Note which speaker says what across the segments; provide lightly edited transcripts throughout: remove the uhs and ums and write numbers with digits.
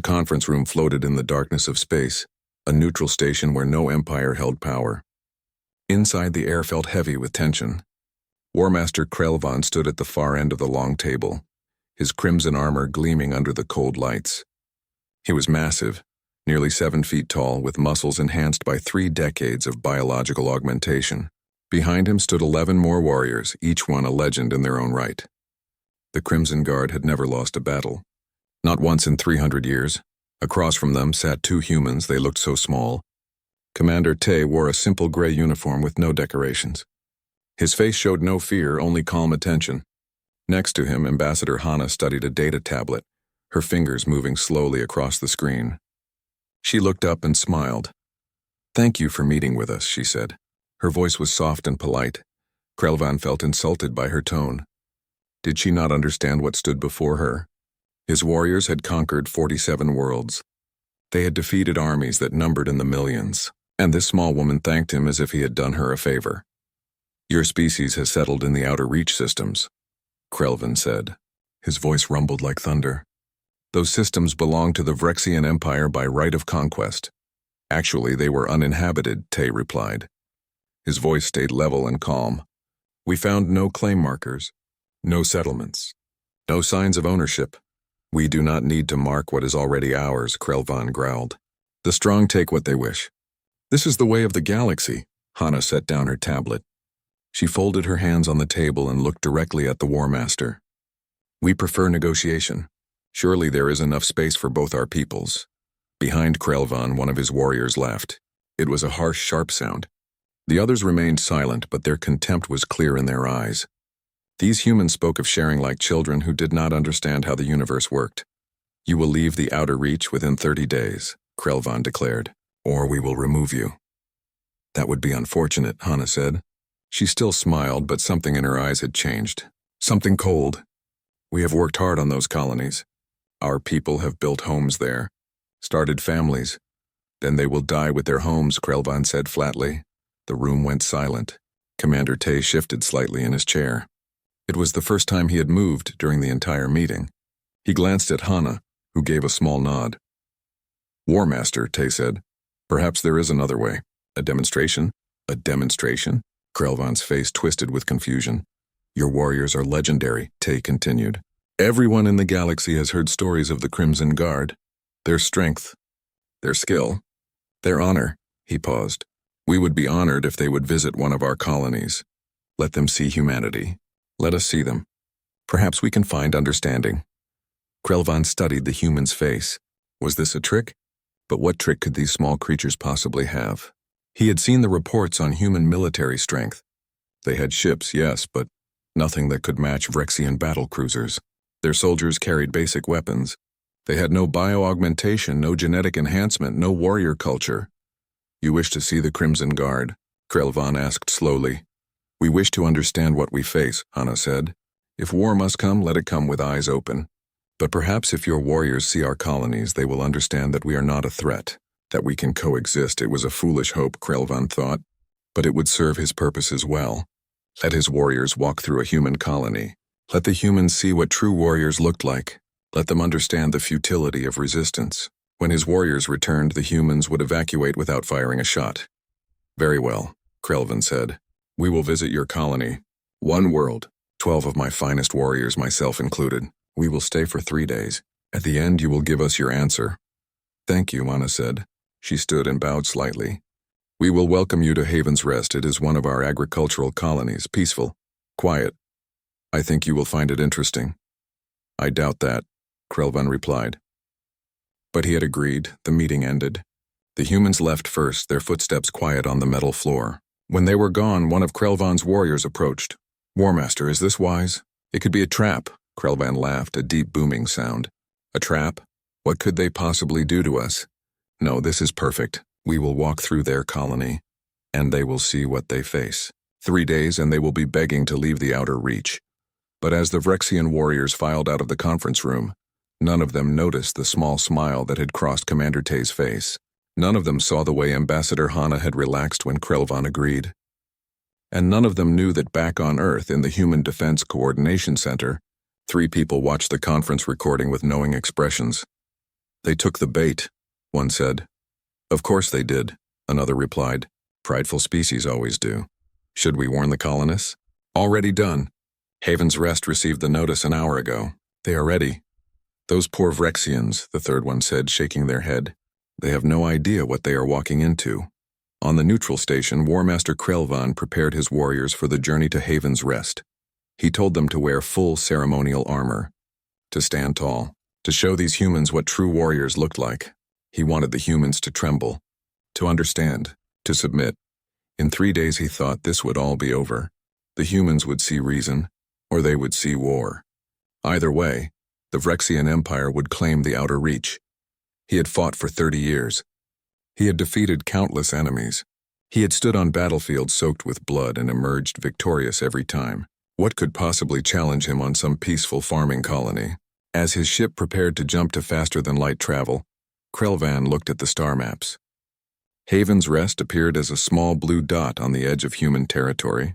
Speaker 1: The conference room floated in the darkness of space, a neutral station where no empire held power. Inside, the air felt heavy with tension. War Master Krelvan stood at the far end of the long table, his crimson armor gleaming under the cold lights. He was massive, nearly 7 feet tall, with muscles enhanced by 3 decades of biological augmentation. Behind him stood 11 more warriors, each one a legend in their own right. The Crimson Guard had never lost a battle. Not once in 300 years. Across from them sat 2 humans. They looked so small. Commander Tay wore a simple gray uniform with no decorations. His face showed no fear, only calm attention. Next to him, Ambassador Hana studied a data tablet, her fingers moving slowly across the screen. She looked up and smiled. "Thank you for meeting with us," she said. Her voice was soft and polite. Krelvan felt insulted by her tone. Did she not understand what stood before her? His warriors had conquered 47 worlds. They had defeated armies that numbered in the millions, and this small woman thanked him as if he had done her a favor. "Your species has settled in the outer reach systems," Krelvan said. His voice rumbled like thunder. "Those systems belonged to the Vrexian Empire by right of conquest. Actually, they were uninhabited," Tay replied. His voice stayed level and calm. "We found no claim markers, no settlements, no signs of ownership. We do not need to mark what is already ours," Krelvan growled. "The strong take what they wish. This is the way of the galaxy." Hana set down her tablet. She folded her hands on the table and looked directly at the War Master. "We prefer negotiation. Surely there is enough space for both our peoples." Behind Krelvan, one of his warriors laughed. It was a harsh, sharp sound. The others remained silent, but their contempt was clear in their eyes. These humans spoke of sharing like children who did not understand how the universe worked. "You will leave the outer reach within 30 days, Krelvan declared, "or we will remove you." "That would be unfortunate," Hana said. She still smiled, but something in her eyes had changed. Something cold. "We have worked hard on those colonies. Our people have built homes there, started families. Then they will die with their homes," Krelvan said flatly. The room went silent. Commander Tay shifted slightly in his chair. It was the first time he had moved during the entire meeting. He glanced at Hana, who gave a small nod. "War Master," Tay said, "perhaps there is another way. A demonstration?" "A demonstration?" Krelvan's face twisted with confusion. "Your warriors are legendary," Tay continued. "Everyone in the galaxy has heard stories of the Crimson Guard. Their strength, their skill, their honor." He paused. "We would be honored if they would visit one of our colonies. Let them see humanity. Let us see them. Perhaps we can find understanding." Krelvan studied the human's face. Was this a trick? But what trick could these small creatures possibly have? He had seen the reports on human military strength. They had ships, yes, but nothing that could match Vrexian battle cruisers. Their soldiers carried basic weapons. They had no bio-augmentation, no genetic enhancement, no warrior culture. "You wish to see the Crimson Guard?" Krelvan asked slowly. "We wish to understand what we face," Hana said. "If war must come, let it come with eyes open. But perhaps if your warriors see our colonies, they will understand that we are not a threat, that we can coexist." It was a foolish hope, Krelvan thought, but it would serve his purposes well. Let his warriors walk through a human colony. Let the humans see what true warriors looked like. Let them understand the futility of resistance. When his warriors returned, the humans would evacuate without firing a shot. "Very well," Krelvan said. "We will visit your colony. One world, 12 of my finest warriors, myself included. We will stay for 3 days. At the end, you will give us your answer." "Thank you," Hana said. She stood and bowed slightly. "We will welcome you to Haven's Rest. It is one of our agricultural colonies, peaceful, quiet. I think you will find it interesting." "I doubt that," Krelvan replied. But he had agreed. The meeting ended. The humans left first, their footsteps quiet on the metal floor. When they were gone, one of Krelvan's warriors approached. "War Master, is this wise?" "It could be a trap," Krelvan laughed, a deep booming sound. "A trap? What could they possibly do to us?" "No, this is perfect. We will walk through their colony, and they will see what they face. 3 days and they will be begging to leave the outer reach." But as the Vrexian warriors filed out of the conference room, none of them noticed the small smile that had crossed Commander Tay's face. None of them saw the way Ambassador Hana had relaxed when Krelvan agreed. And none of them knew that back on Earth, in the Human Defense Coordination Center, 3 people watched the conference recording with knowing expressions. They took the bait, one said. Of course they did, another replied. Prideful species always do. Should we warn the colonists? Already done. Haven's Rest received the notice an hour ago. They are ready. Those poor Vrexians, the third one said, shaking their head. They have no idea what they are walking into. On the neutral station, War Master Krelvan prepared his warriors for the journey to Haven's Rest. He told them to wear full ceremonial armor, to stand tall, to show these humans what true warriors looked like. He wanted the humans to tremble, to understand, to submit. In 3 days he thought this would all be over. The humans would see reason, or they would see war. Either way, the Vrexian Empire would claim the outer reach. He had fought for 30 years. He had defeated countless enemies. He had stood on battlefields soaked with blood and emerged victorious every time. What could possibly challenge him on some peaceful farming colony? As his ship prepared to jump to faster-than-light travel, Krelvan looked at the star maps. Haven's Rest appeared as a small blue dot on the edge of human territory.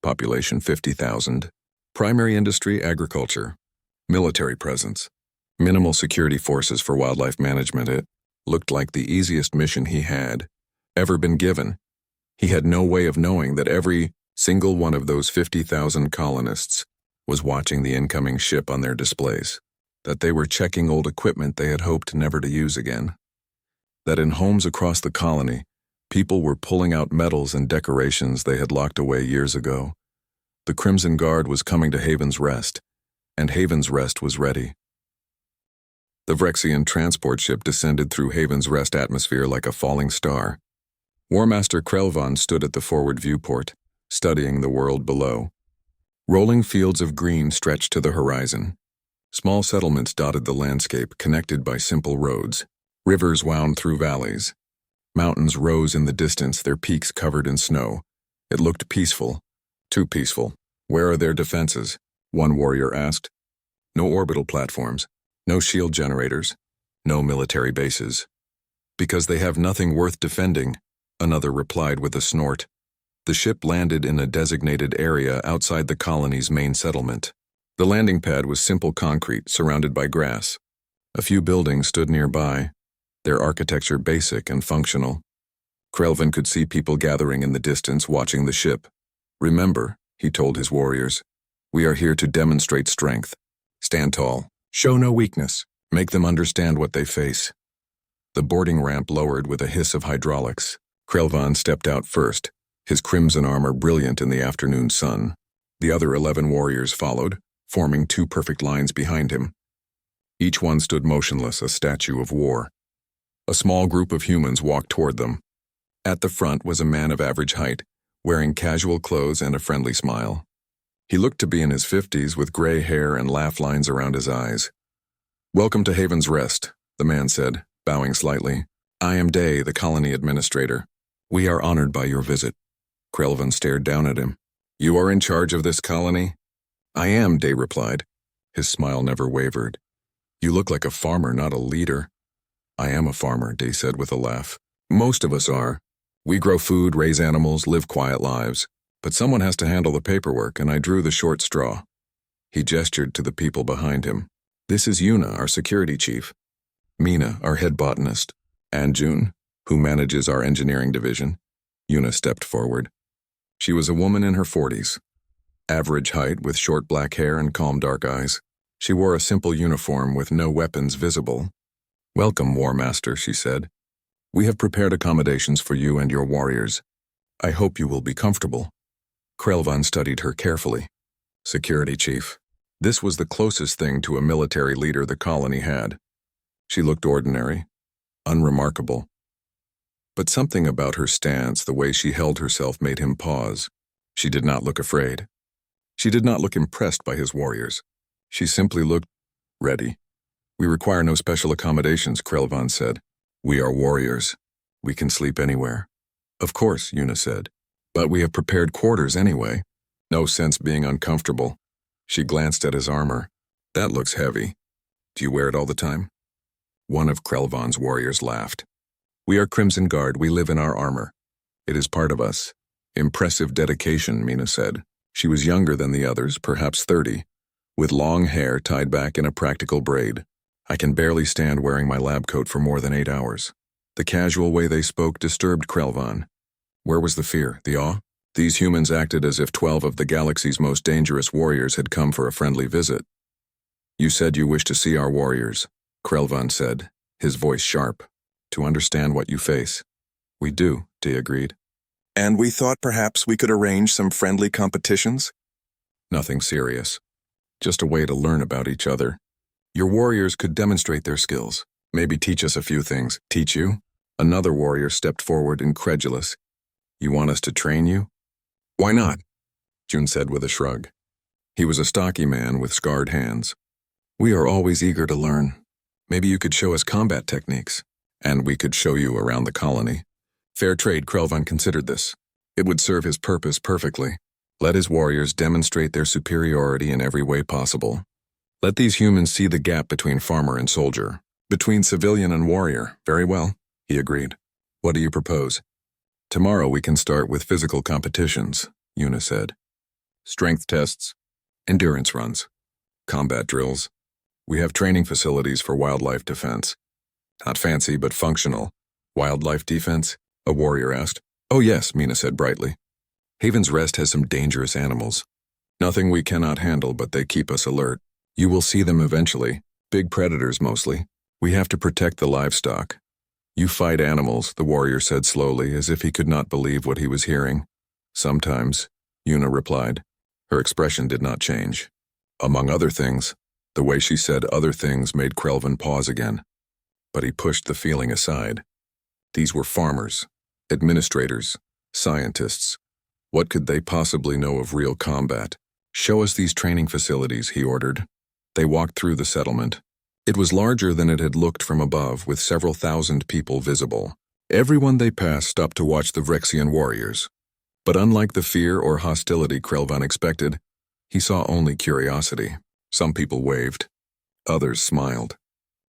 Speaker 1: Population 50,000. Primary industry agriculture. Military presence. Minimal security forces for wildlife management. It looked like the easiest mission he had ever been given. He had no way of knowing that every single one of those 50,000 colonists was watching the incoming ship on their displays, that they were checking old equipment they had hoped never to use again, that in homes across the colony, people were pulling out medals and decorations they had locked away years ago. The Crimson Guard was coming to Haven's Rest, and Haven's Rest was ready. The Vrexian transport ship descended through Haven's Rest atmosphere like a falling star. War Master Krelvan stood at the forward viewport, studying the world below. Rolling fields of green stretched to the horizon. Small settlements dotted the landscape, connected by simple roads. Rivers wound through valleys. Mountains rose in the distance, their peaks covered in snow. It looked peaceful. Too peaceful. Where are their defenses? One warrior asked. No orbital platforms. No shield generators. No military bases. Because they have nothing worth defending, another replied with a snort. The ship landed in a designated area outside the colony's main settlement. The landing pad was simple concrete surrounded by grass. A few buildings stood nearby, their architecture basic and functional. Krelvan could see people gathering in the distance watching the ship. Remember, he told his warriors, we are here to demonstrate strength. Stand tall. Show no weakness. Make them understand what they face. The boarding ramp lowered with a hiss of hydraulics. Krelvan stepped out first, his crimson armor brilliant in the afternoon sun. The other 11 warriors followed, forming 2 perfect lines behind him. Each one stood motionless, a statue of war. A small group of humans walked toward them. At the front was a man of average height, wearing casual clothes and a friendly smile. He looked to be in his 50s with gray hair and laugh lines around his eyes. Welcome to Haven's Rest, the man said, bowing slightly. I am Day, the colony administrator. We are honored by your visit. Krelvan stared down at him. You are in charge of this colony? I am, Day replied. His smile never wavered. You look like a farmer, not a leader. I am a farmer, Day said with a laugh. Most of us are. We grow food, raise animals, live quiet lives. But someone has to handle the paperwork, and I drew the short straw. He gestured to the people behind him. This is Yuna, our security chief. Mina, our head botanist. And June, who manages our engineering division. Yuna stepped forward. She was a woman in her 40s. Average height with short black hair and calm dark eyes. She wore a simple uniform with no weapons visible. Welcome, War Master, she said. We have prepared accommodations for you and your warriors. I hope you will be comfortable. Krelvan studied her carefully. Security chief. This was the closest thing to a military leader the colony had. She looked ordinary, unremarkable. But something about her stance, the way she held herself, made him pause. She did not look afraid. She did not look impressed by his warriors. She simply looked ready. We require no special accommodations, Krelvan said. We are warriors. We can sleep anywhere. Of course, Yuna said. But we have prepared quarters anyway. No sense being uncomfortable. She glanced at his armor. That looks heavy. Do you wear it all the time? One of Krelvan's warriors laughed. We are Crimson Guard. We live in our armor. It is part of us. Impressive dedication, Mina said. She was younger than the others, perhaps 30, with long hair tied back in a practical braid. I can barely stand wearing my lab coat for more than 8 hours. The casual way they spoke disturbed Krelvan. Where was the fear, the awe? These humans acted as if 12 of the galaxy's most dangerous warriors had come for a friendly visit. You said you wish to see our warriors, Krelvan said, his voice sharp, to understand what you face. We do, Dee agreed.
Speaker 2: And we thought perhaps we could arrange some friendly competitions?
Speaker 1: Nothing serious. Just a way to learn about each other. Your warriors could demonstrate their skills, maybe teach us a few things. Teach you? Another warrior stepped forward, incredulous. You want us to train you? Why not? June said with a shrug. He was a stocky man with scarred hands. We are always eager to learn. Maybe you could show us combat techniques, and we could show you around the colony. Fair trade, Krelvan considered this. It would serve his purpose perfectly. Let his warriors demonstrate their superiority in every way possible. Let these humans see the gap between farmer and soldier, between civilian and warrior. Very well, he agreed. What do you propose? Tomorrow we can start with physical competitions, Una said. Strength tests, endurance runs, combat drills. We have training facilities for wildlife defense. Not fancy, but functional. Wildlife defense? A warrior asked. Oh yes, Mina said brightly. Haven's Rest has some dangerous animals. Nothing we cannot handle, but they keep us alert. You will see them eventually. Big predators mostly. We have to protect the livestock. You fight animals, the warrior said slowly, as if he could not believe what he was hearing. Sometimes, Una replied. Her expression did not change. Among other things, the way she said other things made Krelvan pause again. But he pushed the feeling aside. These were farmers, administrators, scientists. What could they possibly know of real combat? Show us these training facilities, he ordered. They walked through the settlement. It was larger than it had looked from above, with several thousand people visible. Everyone they passed stopped to watch the Vrexian warriors. But unlike the fear or hostility Krelvan expected, he saw only curiosity. Some people waved. Others smiled.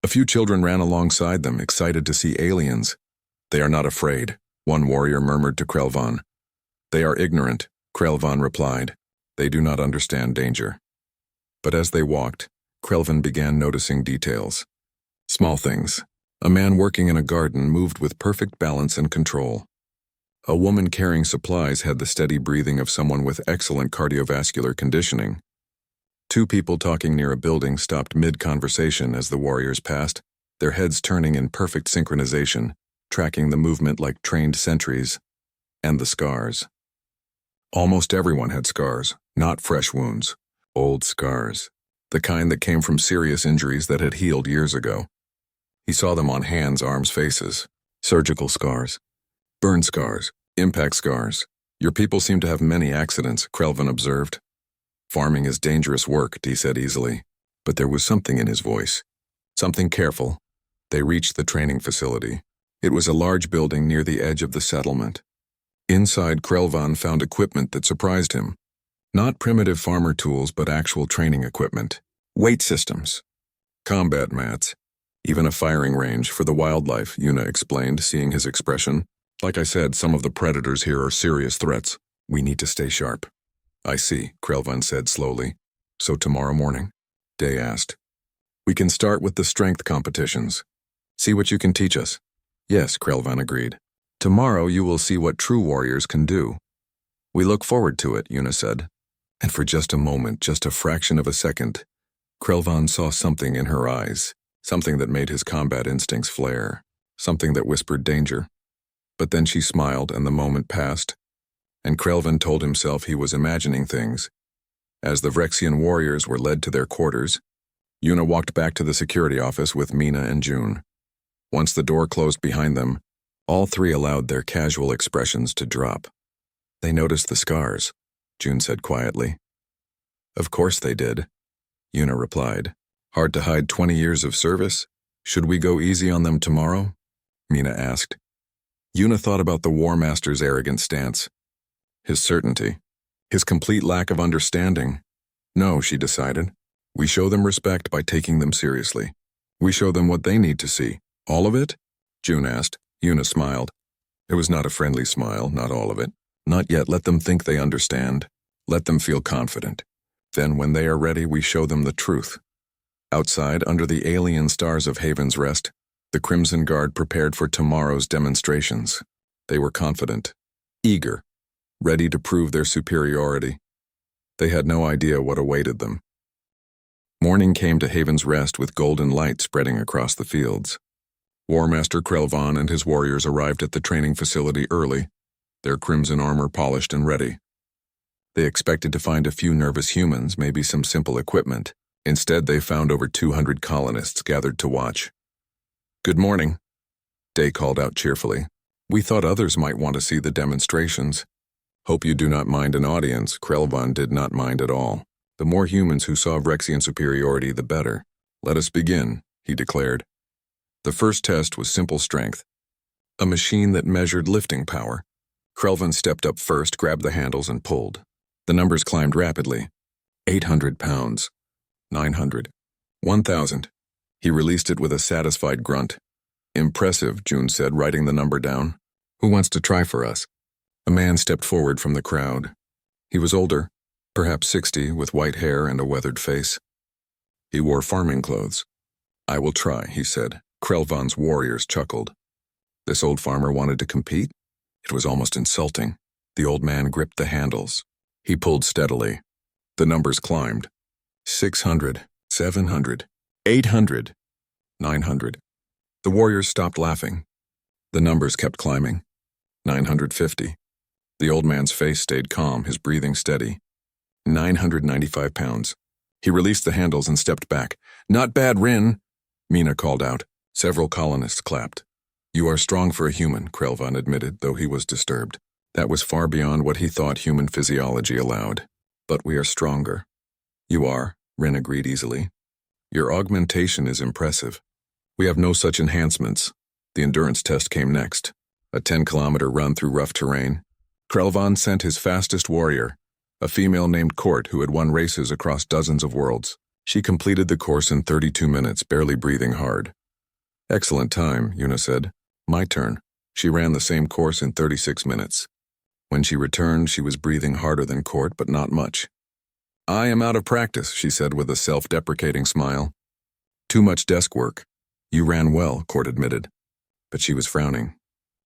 Speaker 1: A few children ran alongside them, excited to see aliens. They are not afraid, one warrior murmured to Krelvan. They are ignorant, Krelvan replied. They do not understand danger. But as they walked, Krelvan began noticing details. Small things. A man working in a garden moved with perfect balance and control. A woman carrying supplies had the steady breathing of someone with excellent cardiovascular conditioning. Two people talking near a building stopped mid-conversation as the warriors passed, their heads turning in perfect synchronization, tracking the movement like trained sentries. And the scars. Almost everyone had scars, not fresh wounds. Old scars. The kind that came from serious injuries that had healed years ago. He saw them on hands, arms, faces. Surgical scars. Burn scars. Impact scars. Your people seem to have many accidents, Krelvan observed. Farming is dangerous work, Dee said easily. But there was something in his voice. Something careful. They reached the training facility. It was a large building near the edge of the settlement. Inside, Krelvan found equipment that surprised him. Not primitive farmer tools, but actual training equipment. Weight systems. Combat mats. Even a firing range for the wildlife, Una explained, seeing his expression. Like I said, some of the predators here are serious threats. We need to stay sharp. I see, Krelvan said slowly. So tomorrow morning? Day asked. We can start with the strength competitions. See what you can teach us. Yes, Krelvan agreed. Tomorrow you will see what true warriors can do. We look forward to it, Una said. And for just a moment, just a fraction of a second, Krelvan saw something in her eyes, something that made his combat instincts flare, something that whispered danger. But then she smiled and the moment passed, and Krelvan told himself he was imagining things. As the Vrexian warriors were led to their quarters, Una walked back to the security office with Mina and June. Once the door closed behind them, all three allowed their casual expressions to drop. They noticed the scars, June said quietly. Of course they did, Una replied. Hard to hide 20 years of service? Should we go easy on them tomorrow? Mina asked. Una thought about the War Master's arrogant stance. His certainty. His complete lack of understanding. No, she decided. We show them respect by taking them seriously. We show them what they need to see. All of it? June asked. Una smiled. It was not a friendly smile, not all of it. Not yet. Let them think they understand. Let them feel confident. Then when they are ready, we show them the truth. Outside, under the alien stars of Haven's Rest, the Crimson Guard prepared for tomorrow's demonstrations. They were confident, eager, ready to prove their superiority. They had no idea what awaited them. Morning came to Haven's Rest with golden light spreading across the fields. War Master Krelvan and his warriors arrived at the training facility early, their crimson armor polished and ready. They expected to find a few nervous humans, maybe some simple equipment. Instead, they found over 200 colonists gathered to watch. "Good morning," Day called out cheerfully. "We thought others might want to see the demonstrations." "Hope you do not mind an audience." Krelvan did not mind at all. The more humans who saw Vrexian superiority, the better. "Let us begin," he declared. The first test was simple strength, a machine that measured lifting power. Krelvan stepped up first, grabbed the handles, and pulled. The numbers climbed rapidly. 800 pounds. 900. 1,000. He released it with a satisfied grunt. "Impressive," June said, writing the number down. "Who wants to try for us?" A man stepped forward from the crowd. He was older, perhaps 60, with white hair and a weathered face. He wore farming clothes. "I will try," he said. Krelvan's warriors chuckled. This old farmer wanted to compete? It was almost insulting. The old man gripped the handles. He pulled steadily. The numbers climbed. 600, 700, 800, 900. The warriors stopped laughing. The numbers kept climbing. 950. The old man's face stayed calm, his breathing steady. 995 pounds. He released the handles and stepped back. "Not bad, Rin," Mina called out. Several colonists clapped. "You are strong for a human," Krelvan admitted, though he was disturbed. That was far beyond what he thought human physiology allowed. "But we are stronger." "You are," Rin agreed easily. "Your augmentation is impressive. We have no such enhancements." The endurance test came next. A 10-kilometer run through rough terrain. Krelvan sent his fastest warrior, a female named Court who had won races across dozens of worlds. She completed the course in 32 minutes, barely breathing hard. "Excellent time," Yuna said. "My turn." She ran the same course in 36 minutes. When she returned, she was breathing harder than Court, but not much. "I am out of practice," she said with a self-deprecating smile. "Too much desk work." "You ran well," Court admitted. But she was frowning.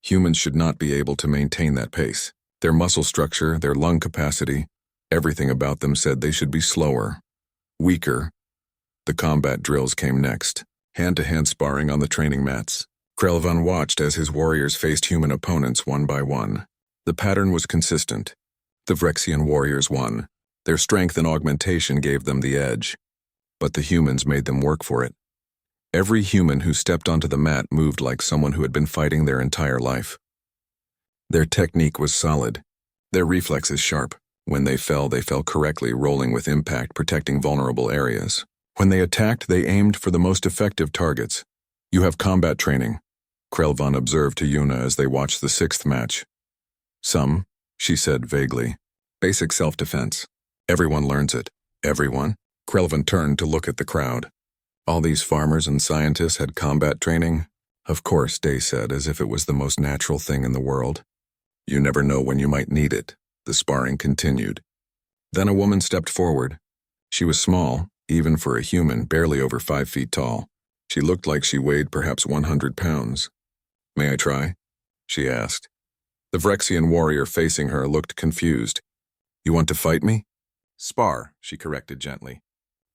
Speaker 1: Humans should not be able to maintain that pace. Their muscle structure, their lung capacity, everything about them said they should be slower, weaker. The combat drills came next, hand-to-hand sparring on the training mats. Krelvan watched as his warriors faced human opponents one by one. The pattern was consistent. The Vrexian warriors won. Their strength and augmentation gave them the edge. But the humans made them work for it. Every human who stepped onto the mat moved like someone who had been fighting their entire life. Their technique was solid. Their reflexes sharp. When they fell correctly, rolling with impact, protecting vulnerable areas. When they attacked, they aimed for the most effective targets. "You have combat training," Krelvan observed to Yuna as they watched the 6th match. "Some," she said vaguely. "Basic self-defense. Everyone learns it." "Everyone?" Krelvan turned to look at the crowd. All these farmers and scientists had combat training? "Of course," Day said, as if it was the most natural thing in the world. "You never know when you might need it." The sparring continued. Then a woman stepped forward. She was small, even for a human, barely over 5 feet tall. She looked like she weighed perhaps 100 pounds. "May I try?" she asked. The Vrexian warrior facing her looked confused. "You want to fight me?" "Spar," she corrected gently.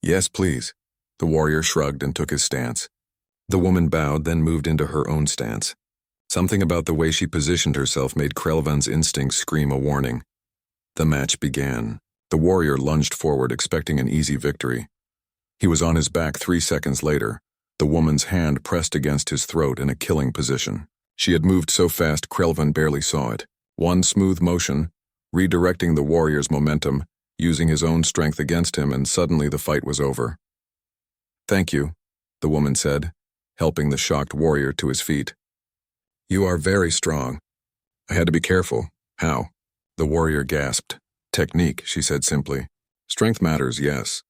Speaker 1: "Yes, please." The warrior shrugged and took his stance. The woman bowed, then moved into her own stance. Something about the way she positioned herself made Krelvan's instincts scream a warning. The match began. The warrior lunged forward, expecting an easy victory. He was on his back 3 seconds later, the woman's hand pressed against his throat in a killing position. She had moved so fast Krelvan barely saw it. One smooth motion, redirecting the warrior's momentum, using his own strength against him, and suddenly the fight was over. "Thank you," the woman said, helping the shocked warrior to his feet. "You are very strong." "I had to be careful." "How?" The warrior gasped. "Technique," she said simply. "Strength matters, yes.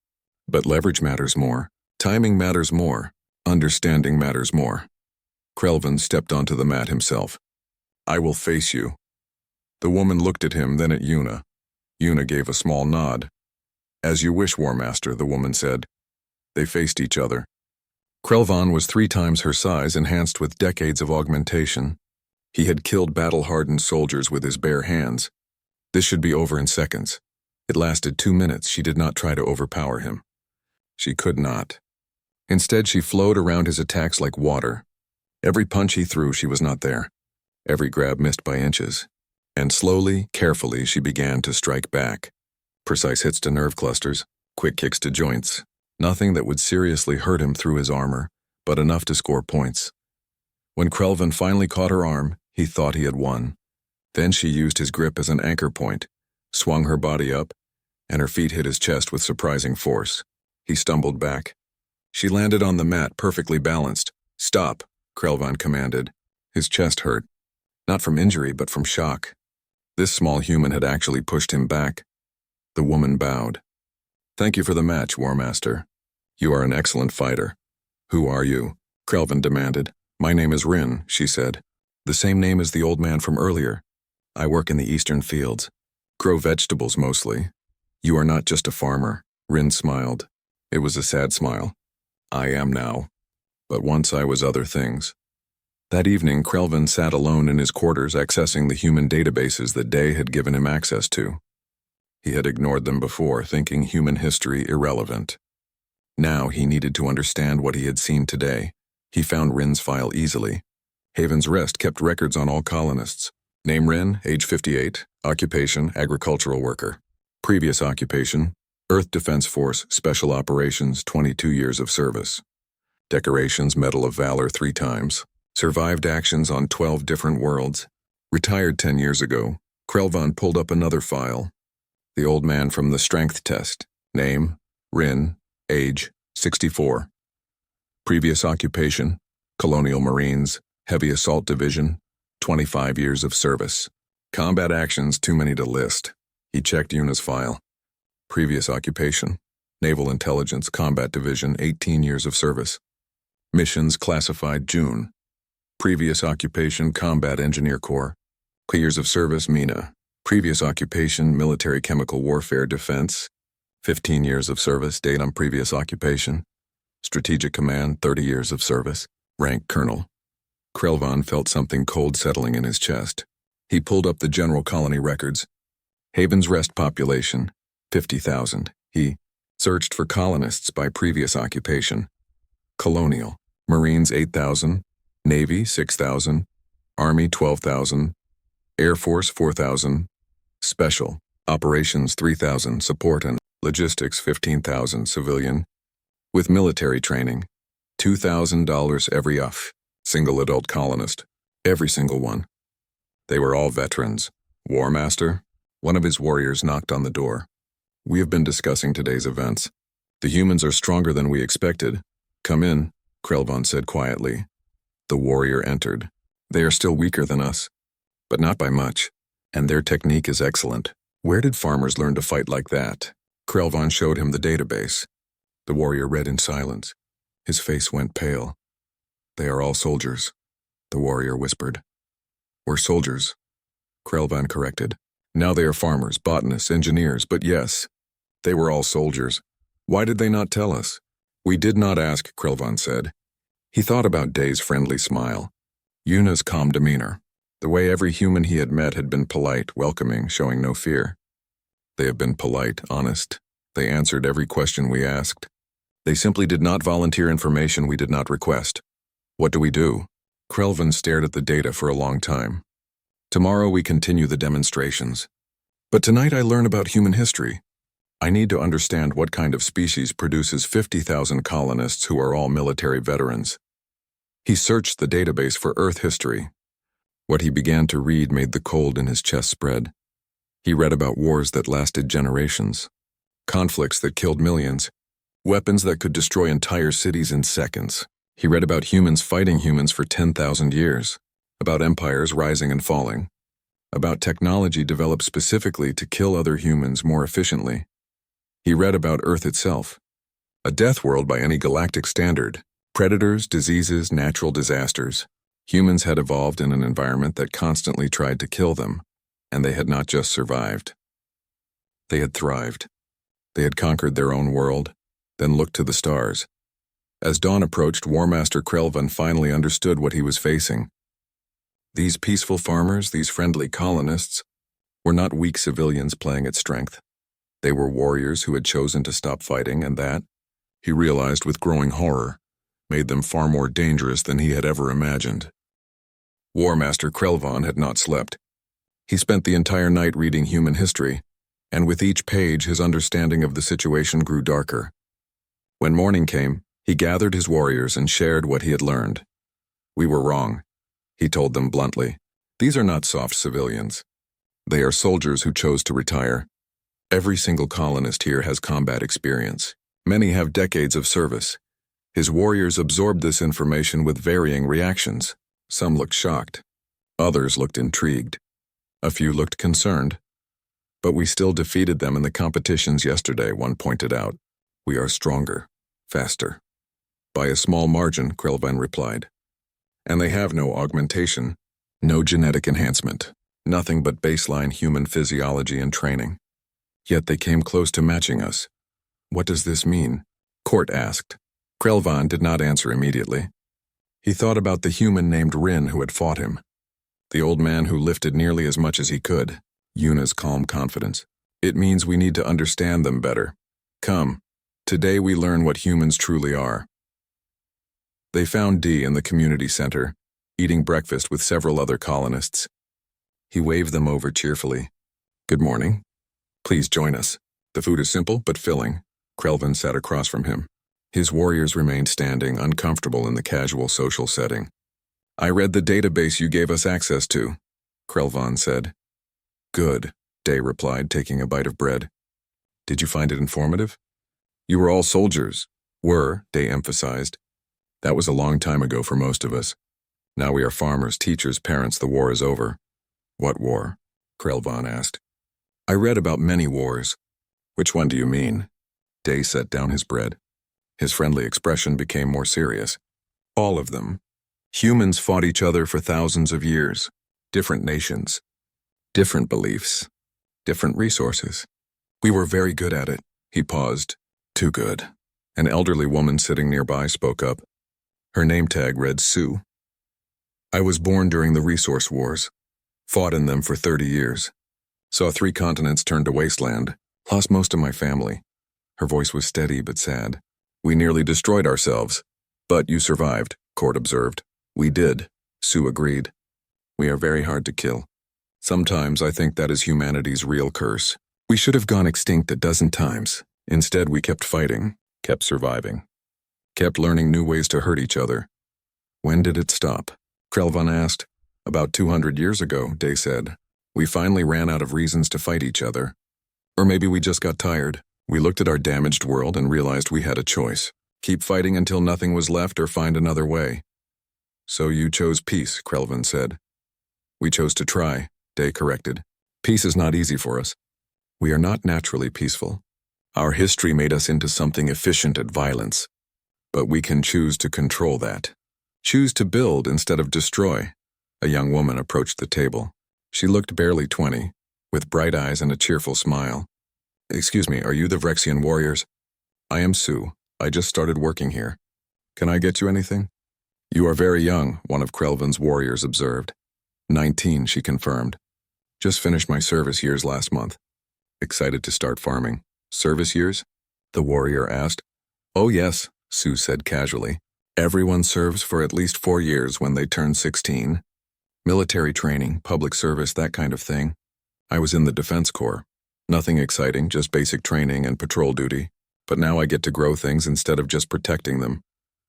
Speaker 1: But leverage matters more. Timing matters more. Understanding matters more." Krelvan stepped onto the mat himself. "I will face you." The woman looked at him, then at Yuna. Yuna gave a small nod. "As you wish, War Master," the woman said. They faced each other. Krelvan was 3 times her size, enhanced with decades of augmentation. He had killed battle-hardened soldiers with his bare hands. This should be over in seconds. It lasted 2 minutes. She did not try to overpower him. She could not. Instead, she flowed around his attacks like water. Every punch he threw, she was not there. Every grab missed by inches. And slowly, carefully, she began to strike back. Precise hits to nerve clusters, quick kicks to joints. Nothing that would seriously hurt him through his armor, but enough to score points. When Krelvan finally caught her arm, he thought he had won. Then she used his grip as an anchor point, swung her body up, and her feet hit his chest with surprising force. He stumbled back. She landed on the mat, perfectly balanced. "Stop," Krelvan commanded. His chest hurt, not from injury, but from shock. This small human had actually pushed him back. The woman bowed. "Thank you for the match, War Master. You are an excellent fighter." "Who are you?" Krelvan demanded. "My name is Rin," she said. "The same name as the old man from earlier. I work in the eastern fields. Grow vegetables mostly." "You are not just a farmer." Rin smiled. It was a sad smile. "I am now. But once I was other things." That evening, Krelvan sat alone in his quarters accessing the human databases that Day had given him access to. He had ignored them before, thinking human history irrelevant. Now he needed to understand what he had seen today. He found Rin's file easily. Haven's Rest kept records on all colonists. Name Rin, age 58, occupation, agricultural worker. Previous occupation, Earth Defense Force, Special Operations, 22 years of service. Decorations, Medal of Valor 3 times. Survived actions on 12 different worlds. Retired 10 years ago. Krelvan pulled up another file. The old man from the strength test. Name, Rin, age, 64. Previous occupation, Colonial Marines, Heavy Assault Division, 25 years of service. Combat actions, too many to list. He checked Yuna's file. Previous occupation, Naval Intelligence Combat Division, 18 years of service. Missions classified June. Previous occupation, Combat Engineer Corps. Years of service, Mina. Previous occupation, Military Chemical Warfare Defense. 15 years of service, date on previous occupation. Strategic Command, 30 years of service. Rank Colonel. Krelvan felt something cold settling in his chest. He pulled up the general colony records. Haven's Rest population, 50,000. He searched for colonists by previous occupation. Colonial, Marines 8,000, Navy 6,000, Army 12,000, Air Force 4,000, Special, Operations 3,000, Support and Logistics 15,000, Civilian, with military training, $2,000 every single adult colonist, every single one. They were all veterans. War Master? One of his warriors knocked on the door. "We have been discussing today's events. The humans are stronger than we expected. Come in," Krelvan said quietly. The warrior entered. "They are still weaker than us, but not by much, and their technique is excellent. Where did farmers learn to fight like that?" Krelvan showed him the database. The warrior read in silence. His face went pale. "They are all soldiers," the warrior whispered. "We're soldiers," Krelvan corrected. "Now they are farmers, botanists, engineers, but yes, they were all soldiers. Why did they not tell us?" "We did not ask," Krelvan said. He thought about Day's friendly smile, Yuna's calm demeanor, the way every human he had met had been polite, welcoming, showing no fear. They have been polite, honest. They answered every question we asked. They simply did not volunteer information we did not request. What do we do? Krelvan stared at the data for a long time. Tomorrow we continue the demonstrations. But tonight I learn about human history. I need to understand what kind of species produces 50,000 colonists who are all military veterans. He searched the database for Earth history. What he began to read made the cold in his chest spread. He read about wars that lasted generations, conflicts that killed millions, weapons that could destroy entire cities in seconds. He read about humans fighting humans for 10,000 years, about empires rising and falling, about technology developed specifically to kill other humans more efficiently. He read about Earth itself, a death world by any galactic standard, predators, diseases, natural disasters. Humans had evolved in an environment that constantly tried to kill them, and they had not just survived. They had thrived. They had conquered their own world, then looked to the stars. As dawn approached, War Master Krelvan finally understood what he was facing. These peaceful farmers, these friendly colonists, were not weak civilians playing at strength. They were warriors who had chosen to stop fighting, and that, he realized with growing horror, made them far more dangerous than he had ever imagined. War Master Krelvan had not slept. He spent the entire night reading human history, and with each page his understanding of the situation grew darker. When morning came, he gathered his warriors and shared what he had learned. "We were wrong," he told them bluntly. "These are not soft civilians. They are soldiers who chose to retire. Every single colonist here has combat experience. Many have decades of service." His warriors absorbed this information with varying reactions. Some looked shocked. Others looked intrigued. A few looked concerned. "But we still defeated them in the competitions yesterday," one pointed out. "We are stronger, faster." "By a small margin," Krelvan replied. "And they have no augmentation, no genetic enhancement, nothing but baseline human physiology and training. Yet they came close to matching us. What does this mean?" Court asked. Krelvan did not answer immediately. He thought about the human named Rin who had fought him, the old man who lifted nearly as much as he could. Yuna's calm confidence. "It means we need to understand them better. Come, today we learn what humans truly are." They found Dee in the community center, eating breakfast with several other colonists. He waved them over cheerfully. "Good morning. Please join us. The food is simple but filling." Krelvan sat across from him. His warriors remained standing, uncomfortable in the casual social setting. "I read the database you gave us access to," Krelvan said. "Good," Day replied, taking a bite of bread. "Did you find it informative?" "You were all soldiers." "Were," Day emphasized. "That was a long time ago for most of us. Now we are farmers, teachers, parents. The war is over." "What war?" Krelvan asked. "I read about many wars." "Which one do you mean?" Day set down his bread. His friendly expression became more serious. "All of them. Humans fought each other for thousands of years. Different nations. Different beliefs. Different resources. We were very good at it." He paused. "Too good." An elderly woman sitting nearby spoke up. Her name tag read Sue. "I was born during the resource wars. Fought in them for 30 years. Saw 3 continents turned to wasteland. Lost most of my family." Her voice was steady but sad. "We nearly destroyed ourselves. But you survived," Court observed. "We did," Sue agreed. "We are very hard to kill. Sometimes I think that is humanity's real curse. We should have gone extinct a dozen times. Instead we kept fighting, kept surviving, kept learning new ways to hurt each other." "When did it stop?" Krelvan asked. "About 200 years ago," Day said. "We finally ran out of reasons to fight each other. Or maybe we just got tired. We looked at our damaged world and realized we had a choice. Keep fighting until nothing was left or find another way." "So you chose peace," Krelvan said. "We chose to try," Day corrected. "Peace is not easy for us. We are not naturally peaceful. Our history made us into something efficient at violence. But we can choose to control that. Choose to build instead of destroy." A young woman approached the table. She looked barely 20, with bright eyes and a cheerful smile. "Excuse me, are you the Vrexian warriors?" "I am Sue. I just started working here. Can I get you anything?" "You are very young," one of Krelvan's warriors observed. 19, she confirmed. "Just finished my service years last month. Excited to start farming." "Service years?" the warrior asked. "Oh yes," Sue said casually. "Everyone serves for at least 4 years when they turn 16. Military training, public service, that kind of thing. I was in the Defense Corps. Nothing exciting, just basic training and patrol duty. But now I get to grow things instead of just protecting them."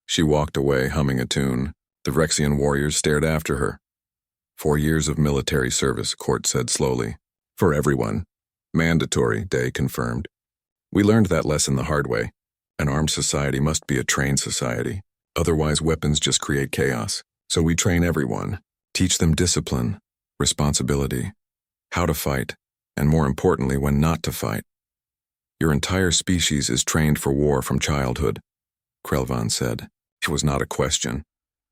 Speaker 1: She walked away, humming a tune. The Vrexian warriors stared after her. 4 years of military service," Court said slowly. "For everyone. Mandatory," Day confirmed. "We learned that lesson the hard way. An armed society must be a trained society. Otherwise, weapons just create chaos. So we train everyone. Teach them discipline, responsibility, how to fight, and more importantly, when not to fight. Your entire species is trained for war from childhood," Krelvan said. It was not a question.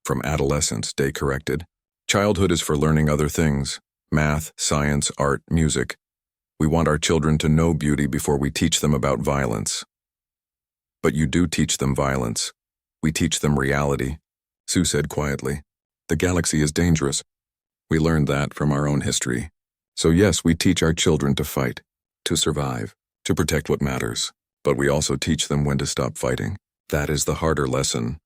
Speaker 1: "From adolescence," Day corrected. "Childhood is for learning other things. Math, science, art, music. We want our children to know beauty before we teach them about violence." But you do teach them violence. We teach them reality, Sue said quietly. The galaxy is dangerous. We learned that from our own history. So yes, we teach our children to fight, to survive, to protect what matters. But we also teach them when to stop fighting. That is the harder lesson.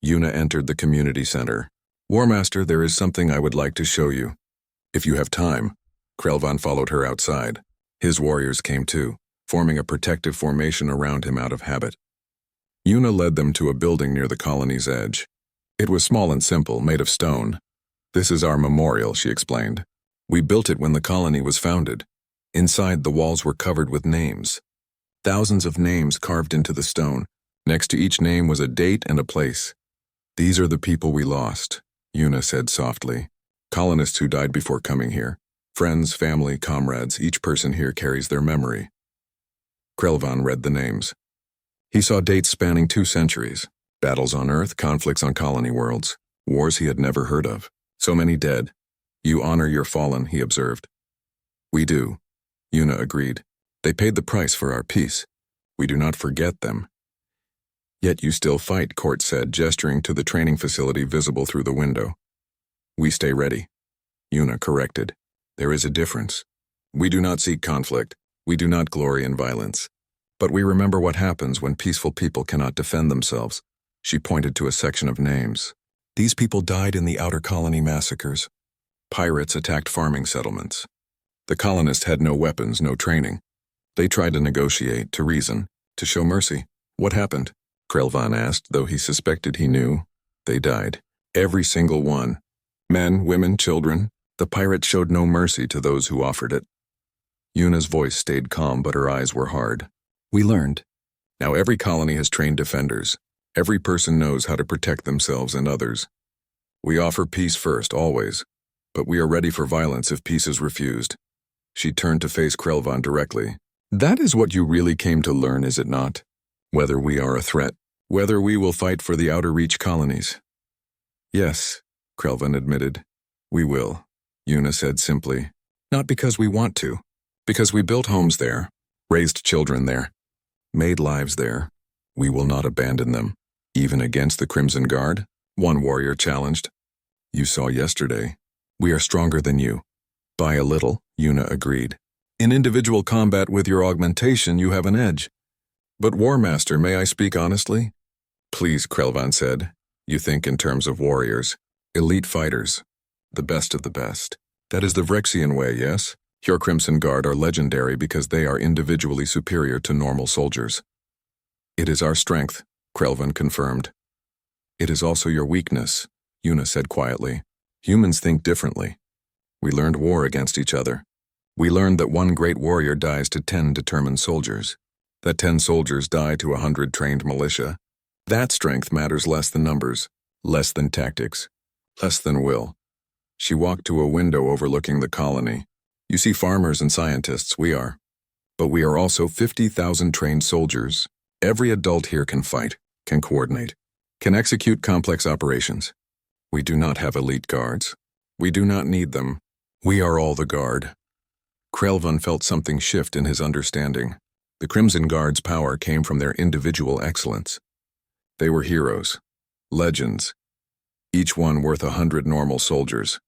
Speaker 1: Yuna entered the community center. War Master, there is something I would like to show you. If you have time. Krelvan followed her outside. His warriors came too, forming a protective formation around him out of habit. Yuna led them to a building near the colony's edge. It was small and simple, made of stone. This is our memorial, she explained. We built it when the colony was founded. Inside, the walls were covered with names. Thousands of names carved into the stone. Next to each name was a date and a place. These are the people we lost, Yuna said softly. Colonists who died before coming here. Friends, family, comrades, each person here carries their memory. Krelvan read the names. He saw dates spanning 2 centuries. Battles on Earth, conflicts on colony worlds. Wars he had never heard of. So many dead. You honor your fallen, he observed. We do, Yuna agreed. They paid the price for our peace. We do not forget them. Yet you still fight, Court said, gesturing to the training facility visible through the window. We stay ready, Yuna corrected. There is a difference. We do not seek conflict. We do not glory in violence. But we remember what happens when peaceful people cannot defend themselves. She pointed to a section of names. These people died in the outer colony massacres. Pirates attacked farming settlements. The colonists had no weapons, no training. They tried to negotiate, to reason, to show mercy. What happened? Krelvan asked, though he suspected he knew. They died. Every single one. Men, women, children. The pirates showed no mercy to those who offered it. Yuna's voice stayed calm, but her eyes were hard. We learned. Now every colony has trained defenders. Every person knows how to protect themselves and others. We offer peace first, always. But we are ready for violence if peace is refused. She turned to face Krelvan directly. That is what you really came to learn, is it not? Whether we are a threat. Whether we will fight for the outer reach colonies. Yes, Krelvan admitted. We will, Yuna said simply. Not because we want to. Because we built homes there, raised children there, made lives there. We will not abandon them. Even against the Crimson Guard, one warrior challenged. You saw yesterday. We are stronger than you. By a little, Yuna agreed. In individual combat with your augmentation, you have an edge. But War Master, may I speak honestly? Please, Krelvan said. You think in terms of warriors. Elite fighters. The best of the best. That is the Vrexian way, yes? Your Crimson Guard are legendary because they are individually superior to normal soldiers. It is our strength, Krelvan confirmed. It is also your weakness, Yuna said quietly. Humans think differently. We learned war against each other. We learned that one great warrior dies to 10 determined soldiers. That 10 soldiers die to 100 trained militia. That strength matters less than numbers, less than tactics, less than will. She walked to a window overlooking the colony. You see farmers and scientists, we are. But we are also 50,000 trained soldiers. Every adult here can fight, can coordinate, can execute complex operations. We do not have elite guards. We do not need them. We are all the guard. Krelvan felt something shift in his understanding. The Crimson Guard's power came from their individual excellence. They were heroes, legends, each one worth 100 normal soldiers.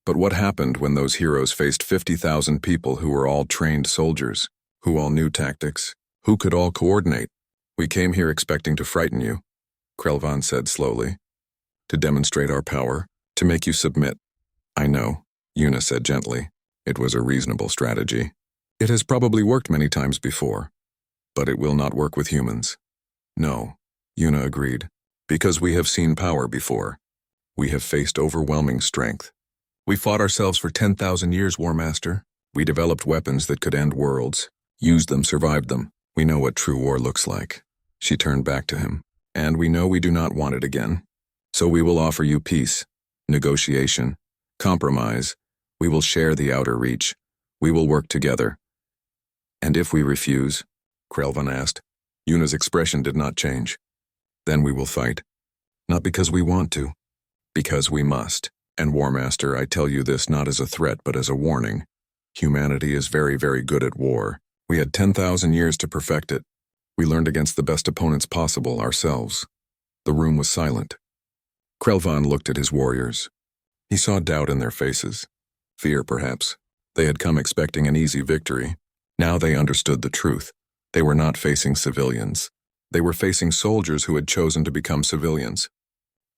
Speaker 1: But what happened when those heroes faced 50,000 people who were all trained soldiers, who all knew tactics, who could all coordinate? We came here expecting to frighten you, Krelvan said slowly. To demonstrate our power, to make you submit. I know, Yuna said gently. It was a reasonable strategy. It has probably worked many times before, but it will not work with humans. No, Yuna agreed, because we have seen power before. We have faced overwhelming strength. We fought ourselves for 10,000 years, War Master. We developed weapons that could end worlds, used them, survived them. We know what true war looks like. She turned back to him. And we know we do not want it again. So we will offer you peace, negotiation, compromise. We will share the outer reach. We will work together. And if we refuse, Krelvan asked. Yuna's expression did not change. Then we will fight. Not because we want to, because we must. And War Master, I tell you this not as a threat but as a warning. Humanity is very, very good at war. We had 10,000 years to perfect it. We learned against the best opponents possible, ourselves. The room was silent. Krelvan looked at his warriors. He saw doubt in their faces. Fear, perhaps. They had come expecting an easy victory. Now they understood the truth. They were not facing civilians. They were facing soldiers who had chosen to become civilians.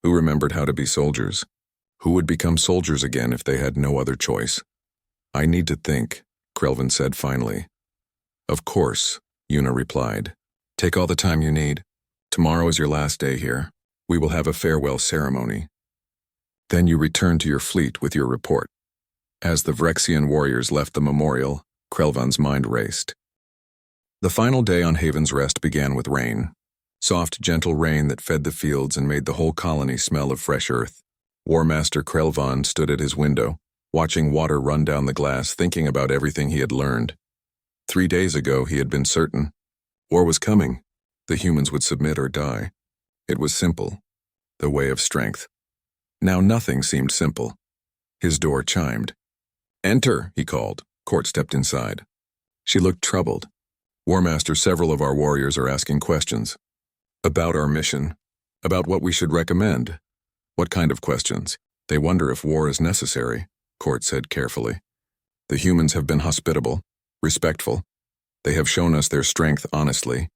Speaker 1: Who remembered how to be soldiers? Who would become soldiers again if they had no other choice? I need to think, Krelvan said finally. Of course, Yuna replied. Take all the time you need. Tomorrow is your last day here. We will have a farewell ceremony. Then you return to your fleet with your report. As the Vrexian warriors left the memorial, Krelvan's mind raced. The final day on Haven's Rest began with rain. Soft, gentle rain that fed the fields and made the whole colony smell of fresh earth. War Master Krelvan stood at his window, watching water run down the glass, thinking about everything he had learned. 3 days ago, he had been certain. War was coming. The humans would submit or die. It was simple. The way of strength. Now nothing seemed simple. His door chimed. Enter, he called. Court stepped inside. She looked troubled. War Master, several of our warriors are asking questions. About our mission. About what we should recommend. What kind of questions? They wonder if war is necessary, Court said carefully. The humans have been hospitable, respectful. They have shown us their strength honestly.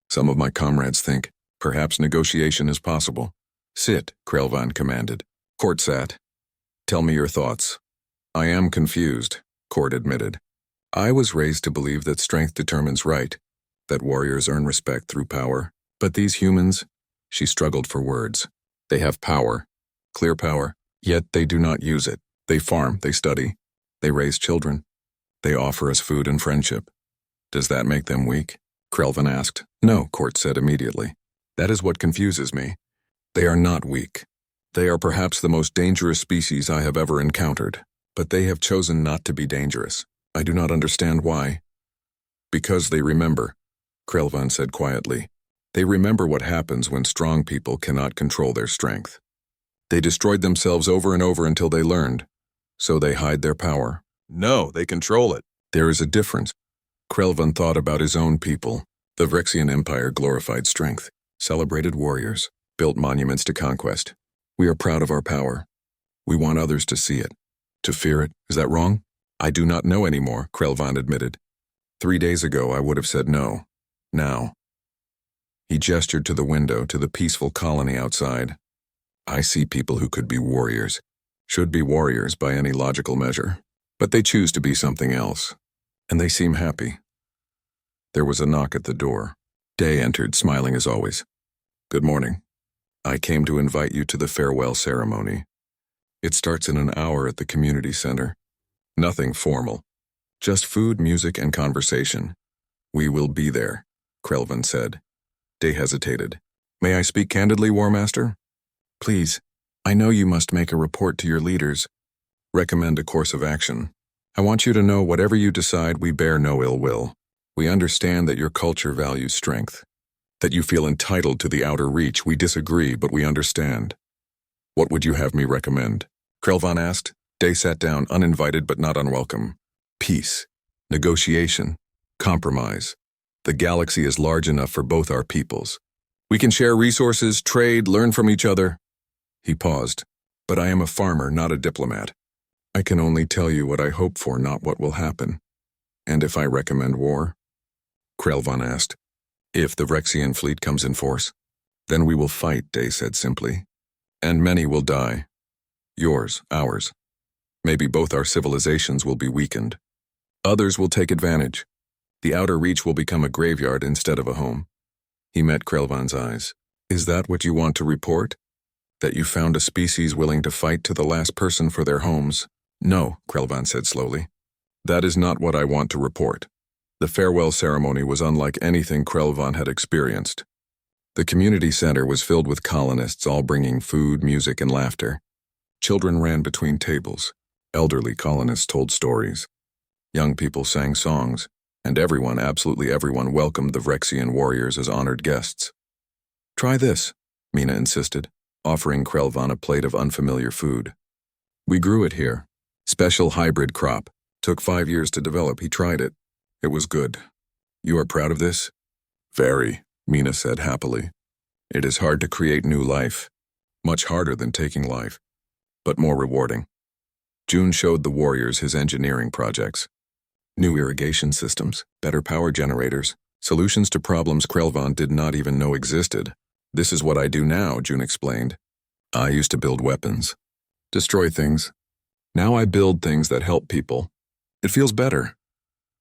Speaker 1: Some of my comrades think, perhaps negotiation is possible. Sit, Krelvan commanded. Court sat. Tell me your thoughts. I am confused, Court admitted. I was raised to believe that strength determines right, that warriors earn respect through power. But these humans, she struggled for words. They have power, clear power, yet they do not use it. They farm, they study, they raise children. They offer us food and friendship. Does that make them weak? Krelvan asked. No, Court said immediately. That is what confuses me. They are not weak. They are perhaps the most dangerous species I have ever encountered, but they have chosen not to be dangerous. I do not understand why. Because they remember, Krelvan said quietly. They remember what happens when strong people cannot control their strength. They destroyed themselves over and over until they learned, so they hide their power. No, they control it. There is a difference. Krelvan thought about his own people. The Vrexian Empire glorified strength, celebrated warriors, built monuments to conquest. We are proud of our power. We want others to see it, to fear it. Is that wrong? I do not know anymore, Krelvan admitted. 3 days ago, I would have said no. Now. He gestured to the window, to the peaceful colony outside. I see people who could be warriors, should be warriors by any logical measure, but they choose to be something else, and they seem happy. There was a knock at the door. Day entered, smiling as always. Good morning. I came to invite you to the farewell ceremony. It starts in an hour at the community center. Nothing formal, just food, music, and conversation. We will be there, Krelvan said. Day hesitated. May I speak candidly, War Master? Please, I know you must make a report to your leaders. Recommend a course of action. I want you to know whatever you decide, we bear no ill will. We understand that your culture values strength, that you feel entitled to the outer reach. We disagree, but we understand. What would you have me recommend? Krelvan asked. Day sat down, uninvited but not unwelcome. Peace, negotiation, compromise. The galaxy is large enough for both our peoples. We can share resources, trade, learn from each other. He paused. But I am a farmer, not a diplomat. I can only tell you what I hope for, not what will happen. And if I recommend war? Krelvan asked. If the Vrexian fleet comes in force, then we will fight, Day said simply. And many will die. Yours, ours. Maybe both our civilizations will be weakened. Others will take advantage. The outer reach will become a graveyard instead of a home. He met Krelvan's eyes. Is that what you want to report? That you found a species willing to fight to the last person for their homes? No, Krelvan said slowly. That is not what I want to report. The farewell ceremony was unlike anything Krelvan had experienced. The community center was filled with colonists, all bringing food, music, and laughter. Children ran between tables. Elderly colonists told stories. Young people sang songs, and everyone, absolutely everyone, welcomed the Vrexian warriors as honored guests. Try this, Mina insisted, offering Krelvan a plate of unfamiliar food. We grew it here. Special hybrid crop. Took 5 years to develop. He tried it. It was good. You are proud of this? Very, Mina said happily. It is hard to create new life. Much harder than taking life, but more rewarding. June showed the warriors his engineering projects. New irrigation systems, better power generators, solutions to problems Krelvan did not even know existed. This is what I do now, June explained. I used to build weapons, destroy things. Now I build things that help people. It feels better.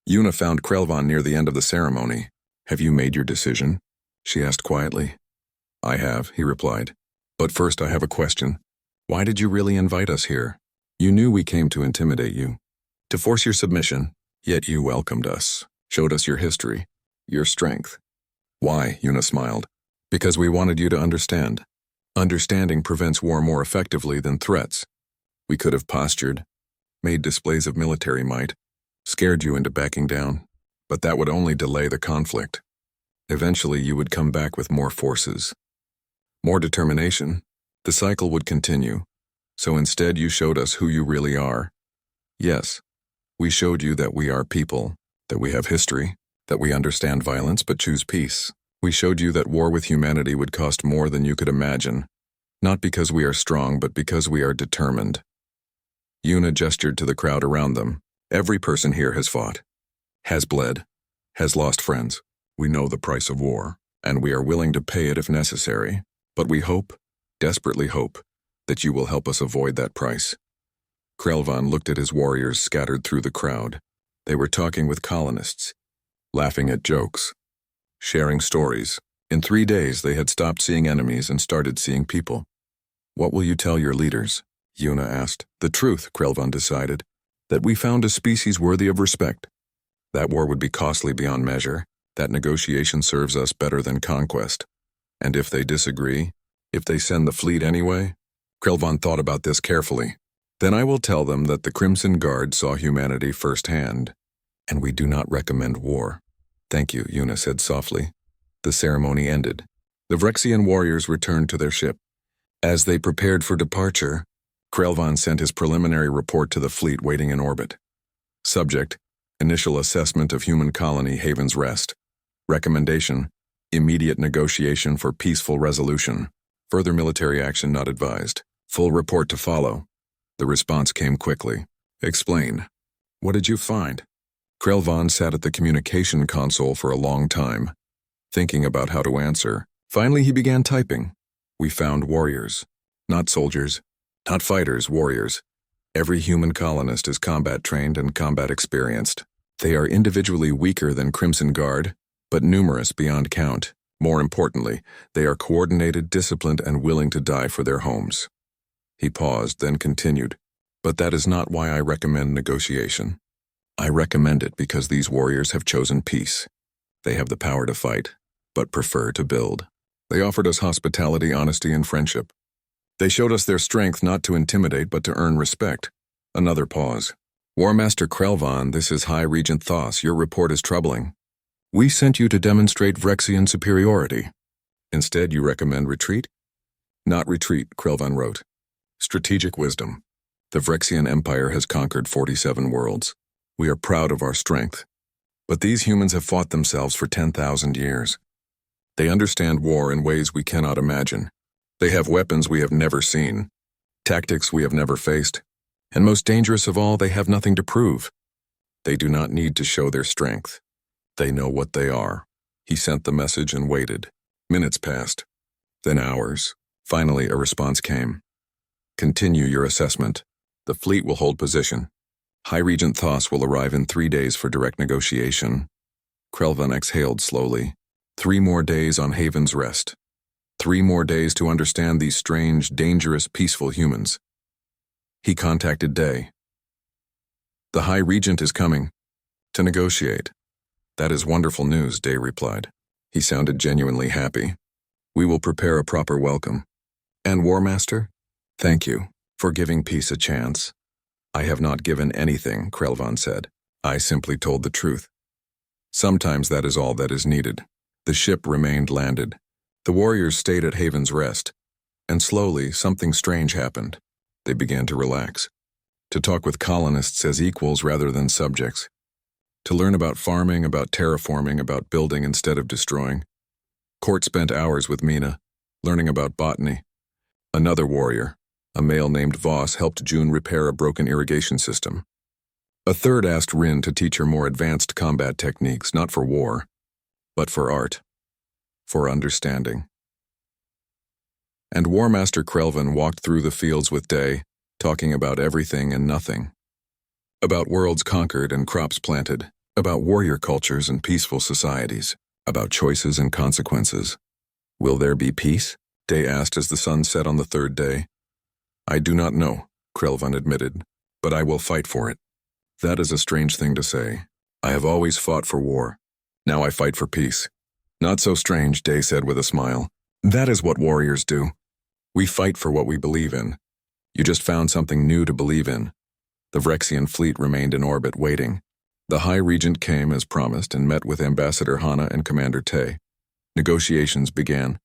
Speaker 1: Yuna found Krelvan near the end of the ceremony. Have you made your decision? She asked quietly. I have, he replied. But first I have a question. Why did you really invite us here? You knew we came to intimidate you, to force your submission, yet you welcomed us, showed us your history, your strength. Why? Yuna smiled. Because we wanted you to understand. Understanding prevents war more effectively than threats. We could have postured, made displays of military might, scared you into backing down, but that would only delay the conflict. Eventually you would come back with more forces, more determination. The cycle would continue. So instead you showed us who you really are. Yes, we showed you that we are people, that we have history, that we understand violence but choose peace. We showed you that war with humanity would cost more than you could imagine, not because we are strong but because we are determined. Yuna gestured to the crowd around them. Every person here has fought, has bled, has lost friends. We know the price of war, and we are willing to pay it if necessary. But we hope, desperately hope, that you will help us avoid that price. Krelvan looked at his warriors scattered through the crowd. They were talking with colonists, laughing at jokes, sharing stories. In 3 days they had stopped seeing enemies and started seeing people. What will you tell your leaders? Yuna asked. The truth, Krelvan decided, that we found a species worthy of respect. That war would be costly beyond measure. That negotiation serves us better than conquest. And if they disagree, if they send the fleet anyway? Krelvan thought about this carefully. Then I will tell them that the Crimson Guard saw humanity firsthand, and we do not recommend war. Thank you, Yuna said softly. The ceremony ended. The Vrexian warriors returned to their ship. As they prepared for departure, Krelvan sent his preliminary report to the fleet waiting in orbit. Subject: Initial assessment of human colony Haven's Rest. Recommendation: immediate negotiation for peaceful resolution. Further military action not advised. Full report to follow. The response came quickly. Explain. What did you find? Krelvan sat at the communication console for a long time, thinking about how to answer. Finally he began typing. We found warriors. Not soldiers. Not fighters, warriors. Every human colonist is combat trained and combat experienced. They are individually weaker than Crimson Guard, but numerous beyond count. More importantly, they are coordinated, disciplined, and willing to die for their homes. He paused, then continued. But that is not why I recommend negotiation. I recommend it because these warriors have chosen peace. They have the power to fight, but prefer to build. They offered us hospitality, honesty, and friendship. They showed us their strength not to intimidate but to earn respect. Another pause. War Master Krelvan, this is High Regent Thos. Your report is troubling. We sent you to demonstrate Vrexian superiority. Instead, you recommend retreat? Not retreat, Krelvan wrote. Strategic wisdom. The Vrexian Empire has conquered 47 worlds. We are proud of our strength. But these humans have fought themselves for 10,000 years. They understand war in ways we cannot imagine. They have weapons we have never seen, tactics we have never faced, and most dangerous of all, they have nothing to prove. They do not need to show their strength. They know what they are. He sent the message and waited. Minutes passed, then hours. Finally, a response came. Continue your assessment. The fleet will hold position. High Regent Thos will arrive in 3 days for direct negotiation. Krelvan exhaled slowly. 3 more days on Haven's Rest. 3 more days to understand these strange, dangerous, peaceful humans. He contacted Day. The High Regent is coming. To negotiate. That is wonderful news, Day replied. He sounded genuinely happy. We will prepare a proper welcome. And War Master? Thank you for giving peace a chance. I have not given anything, Krelvan said. I simply told the truth. Sometimes that is all that is needed. The ship remained landed. The warriors stayed at Haven's Rest, and slowly something strange happened. They began to relax, to talk with colonists as equals rather than subjects. to learn about farming, about terraforming, about building instead of destroying. Court spent hours with Mina, learning about botany. Another warrior, a male named Voss, helped June repair a broken irrigation system. A third asked Rin to teach her more advanced combat techniques, not for war, but for art, for understanding. And War Master Krelvan walked through the fields with Day, talking about everything and nothing. About worlds conquered and crops planted, about warrior cultures and peaceful societies, about choices and consequences. Will there be peace? Day asked as the sun set on the third day. I do not know, Krelvan admitted, but I will fight for it. That is a strange thing to say. I have always fought for war. Now I fight for peace. Not so strange, Day said with a smile. That is what warriors do. We fight for what we believe in. You just found something new to believe in. The Vrexian fleet remained in orbit waiting. The High Regent came as promised and met with Ambassador Hana and Commander Tay. Negotiations began.